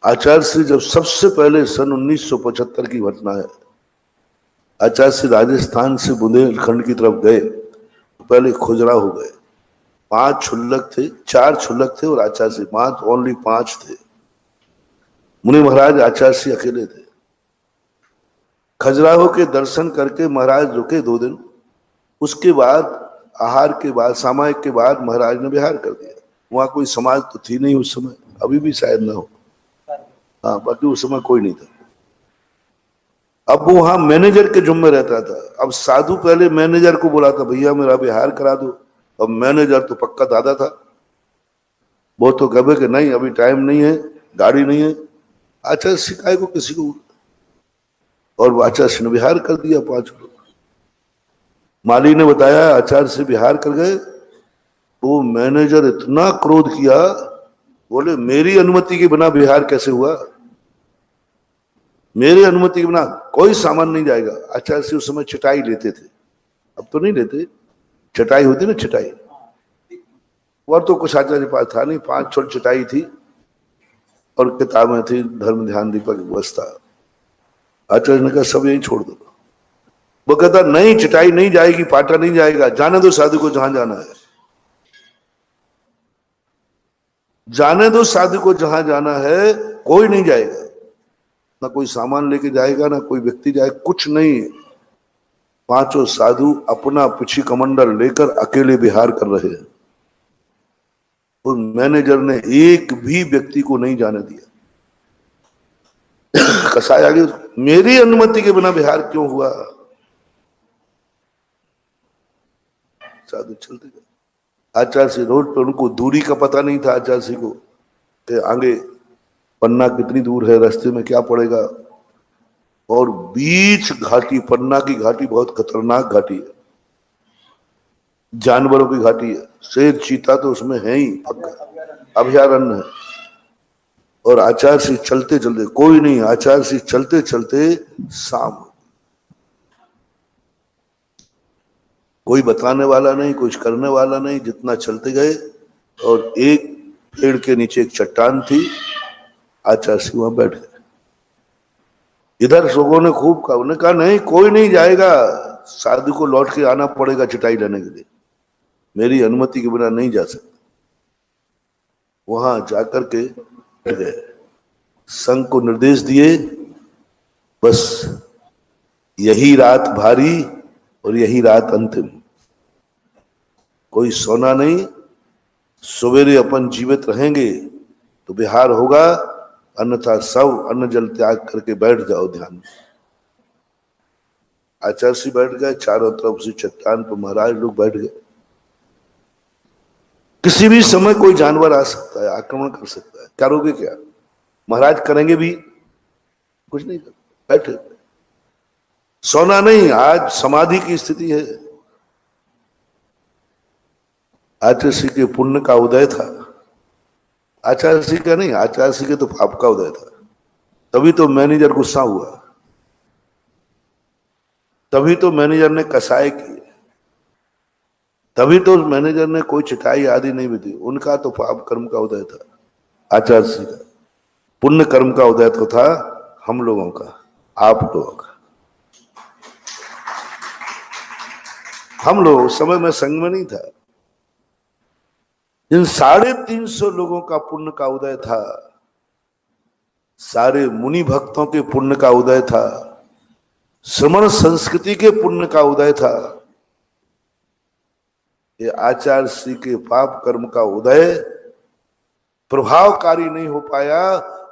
आचार्य श्री जब सबसे पहले सन 1975 की घटना है, आचार्य श्री राजस्थान से बुंदेलखंड की तरफ गए तो पहले खुजरा हो गए। 5 छुल्लक थे, 4 छुल्लक थे और आचार्य श्री ओनली 5 थे। मुनि महाराज आचार्य श्री अकेले थे। खजुराहो के दर्शन करके महाराज रुके 2 दिन। उसके बाद आहार के बाद, सामायिक के बाद महाराज ने विहार कर दिया। वहां कोई समाज तो थी नहीं उस समय, अभी भी शायद ना हो। हाँ, बाकी उस समय कोई नहीं था। अब वो वहां मैनेजर के जुम्मे रहता था। अब साधु पहले मैनेजर को बोला था, भैया मेरा विहार करा दो। अब मैनेजर तो पक्का दादा था, वो तो कहे कि नहीं अभी टाइम नहीं है, गाड़ी नहीं है। आचार्य शिकाय को किसी को, और आचार्य ने विहार कर दिया 5 लोग। माली ने बताया आचार्य से विहार कर गए। वो मैनेजर इतना क्रोध किया, बोले मेरी अनुमति के बिना विहार कैसे हुआ? मेरी अनुमति के बिना कोई सामान नहीं जाएगा। आचार्य से उस समय चटाई लेते थे, अब तो नहीं लेते। चटाई होती ना, चटाई, और तो कुछ आचार्य के पास था नहीं। 5 छोटी चटाई थी और किताबें थी, धर्म ध्यान दीपक व्यवस्था। आचार्य ने कहा सब यही छोड़ दो। वो कहता नहीं, चटाई नहीं जाएगी, पाटा नहीं जाएगा, जाने दो साधु को जहां जाना है, जाने दो साधु को जहां जाना है। कोई नहीं जाएगा, ना कोई सामान लेके जाएगा, ना कोई व्यक्ति जाएगा, कुछ नहीं। 5 साधु अपना पिछी कमंडल लेकर अकेले विहार कर रहे हैं। और मैनेजर ने एक भी व्यक्ति को नहीं जाने दिया। कसाई आगे, मेरी अनुमति के बिना विहार क्यों हुआ? साधु चलते गए। आचार्य से रोड पर, उनको दूरी का पता नहीं था आचार्य से को कि आगे पन्ना कितनी दूर है, रास्ते में क्या पड़ेगा। और बीच घाटी, पन्ना की घाटी बहुत खतरनाक घाटी है, जानवरों की घाटी है। शेर चीता तो उसमें है ही पक्का, अभयारण्य है। और आचार्य से चलते चलते, कोई नहीं, आचार्य से चलते चलते शाम, कोई बताने वाला नहीं, कुछ करने वाला नहीं। जितना चलते गए, और एक पेड़ के नीचे एक चट्टान थी, आचार्य सिंह वहां बैठ गए। इधर लोगों ने खूब कहा, उन्होंने कहा नहीं कोई नहीं जाएगा, साधु को लौट के आना पड़ेगा चटाई लेने के लिए, मेरी अनुमति के बिना नहीं जा सकता। वहां जाकर के बैठ गए, संघ को निर्देश दिए, बस यही रात भारी और यही रात अंतिम, कोई सोना नहीं। सवेरे अपन जीवित रहेंगे तो विहार होगा, अन्यथा सब अन्न जल त्याग करके बैठ जाओ ध्यान में। आचार्य से बैठ गए, चारों तरफ से चट्टान पर महाराज लोग बैठ गए। किसी भी समय कोई जानवर आ सकता है, आक्रमण कर सकता है, करोगे क्या? महाराज करेंगे भी कुछ नहीं कर, बैठे। सोना नहीं, आज समाधि की स्थिति है। आचार्य श्री के पुण्य का उदय था, आचार्य श्री का नहीं, आचार्य श्री के तो पाप का उदय था। तभी तो मैनेजर गुस्सा हुआ, तभी तो मैनेजर ने कसाई किए, तभी तो मैनेजर ने कोई चिटाई आदि नहीं भी दी। उनका तो पाप कर्म का उदय था, आचार्य श्री का पुण्य कर्म का उदय तो था हम लोगों का, आप लोगों का। हम लोग उस समय में संग में नहीं था। इन 350 लोगों का पुण्य का उदय था, सारे मुनि भक्तों के पुण्य का उदय था, श्रमण संस्कृति के पुण्य का उदय था। ये आचार्य श्री के पाप कर्म का उदय प्रभावकारी नहीं हो पाया,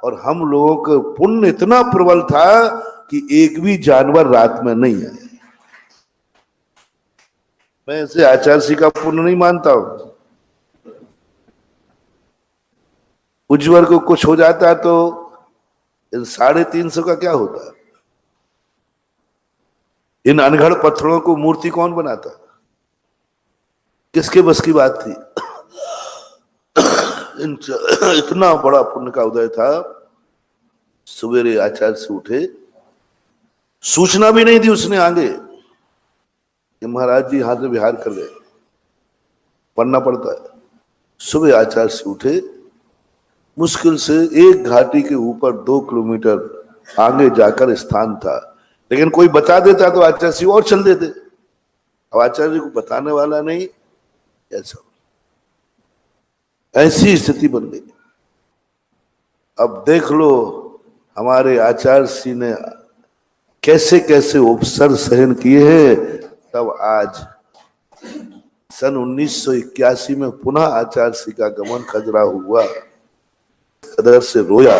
और हम लोगों का पुण्य इतना प्रबल था कि एक भी जानवर रात में नहीं आए। मैं इसे आचार्य श्री का पुण्य नहीं मानता हूं। उज्जवल को कुछ हो जाता है तो इन 350 का क्या होता? इन अनगढ़ पत्थरों को मूर्ति कौन बनाता? किसके बस की बात थी? इतना बड़ा पुण्य का उदय था। सवेरे आचार्य से उठे, सूचना भी नहीं दी उसने आगे कि महाराज जी यहां से विहार कर गए, पढ़ना पड़ता है। सुबह आचार्य से उठे, मुश्किल से एक घाटी के ऊपर 2 किलोमीटर आगे जाकर स्थान था, लेकिन कोई बता देता तो आचार्य सिंह और चल देते। अब आचार्य जी को बताने वाला नहीं, ऐसा ऐसी स्थिति बन गई। अब देख लो हमारे आचार्य सिंह ने कैसे कैसे उपसर सहन किए हैं। तब आज सन 1981 में पुनः आचार्य सिंह का गमन खजुराहो हुआ। कदर से रोया,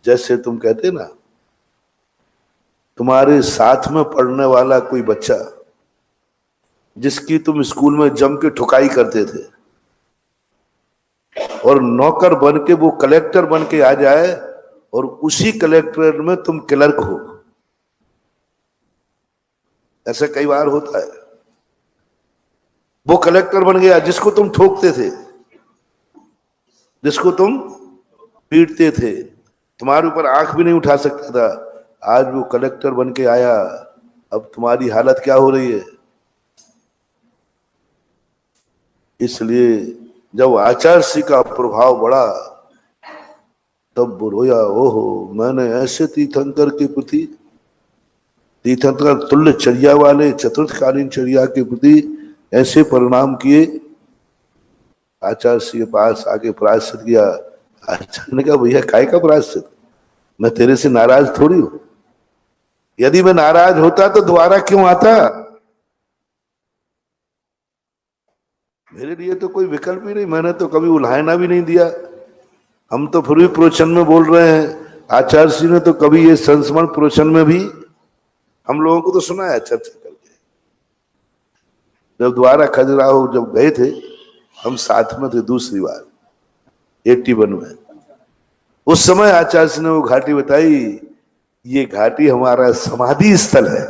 जैसे तुम कहते ना, तुम्हारे साथ में पढ़ने वाला कोई बच्चा जिसकी तुम स्कूल में जम के ठुकाई करते थे और नौकर बन के वो कलेक्टर बन के आ जाए और उसी कलेक्टर में तुम क्लर्क हो। ऐसा कई बार होता है। वो कलेक्टर बन गया जिसको तुम ठोकते थे, जिसको तुम पीटते थे, तुम्हारे ऊपर आंख भी नहीं उठा सकता था। आज वो कलेक्टर बन के आया, अब तुम्हारी हालत क्या हो रही है। इसलिए जब आचार्य सिंह का प्रभाव बढ़ा तब वो रोया, ओहो मैंने ऐसे तीर्थंकर के प्रति, तीर्थंकर तुल्य चर्या वाले चतुर्थकालीन चर्या के प्रति ऐसे परिणाम किए। आचार्य सिंह के पास आके प्रायश्चित किया। आचार्य ने कहा भैया काय का प्रायश्चित, मैं तेरे से नाराज थोड़ी हूं। यदि मैं नाराज होता तो दोबारा क्यों आता। मेरे लिए तो कोई विकल्प ही नहीं, मैंने तो कभी उल्हायना भी नहीं दिया। हम तो फिर भी प्रवचन में बोल रहे हैं, आचार्य सिंह ने तो कभी ये संस्मरण प्रवचन में भी हम लोगों को तो सुना है चर्चा करके। जब दोबारा खजुराहो जब गए थे, हम साथ में थे दूसरी बार 81 में। उस समय आचार्य सिंह ने वो घाटी बताई, ये घाटी हमारा समाधि स्थल है।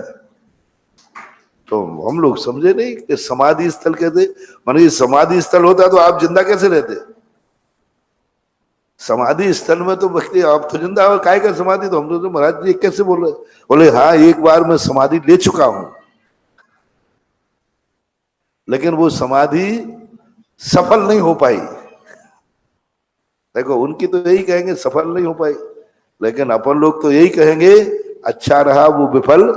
तो हम लोग समझे नहीं कि समाधि स्थल कहते माने समाधि स्थल होता तो आप जिंदा कैसे रहते। समाधि स्थल में तो बच्चे आप तो जिंदा हो, काय का समाधि। तो हम लोग तो महाराज जी कैसे बोल रहे, बोले हाँ एक बार मैं समाधि ले चुका हूं, लेकिन वो समाधि सफल नहीं हो पाई। देखो उनकी तो यही कहेंगे सफल नहीं हो पाई, लेकिन अपन लोग तो यही कहेंगे अच्छा रहा वो विफल